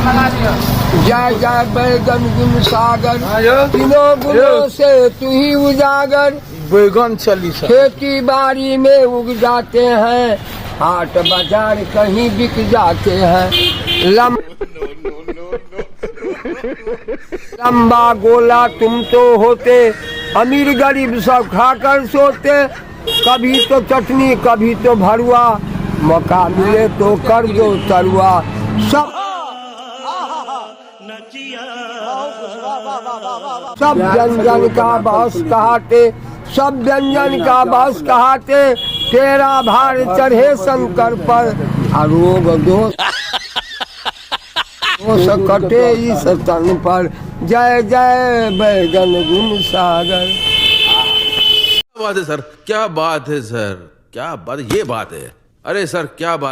जय जय बैगन गुण सागर, तीनों गुणों से तू ही उजागर। बैगन चालीसा खेती बाड़ी में उग जाते हैं, हाट बाजार कहीं बिक जाते हैं। लंबा गोला तुम तो होते, अमीर गरीब सब खाकर सोते। कभी तो चटनी कभी तो भरुआ, मौका मिले तो कर दो तरुआ। सब व्यंजन का बस कहाते, सब व्यंजन का बस कहाते। तेरा भार चढ़े शंकर पर, रोग दोष कटे इस तन पर। जय जय बैगन गुण सागर। क्या बात है सर, क्या बात है सर, क्या बात, ये बात है। अरे सर क्या बात।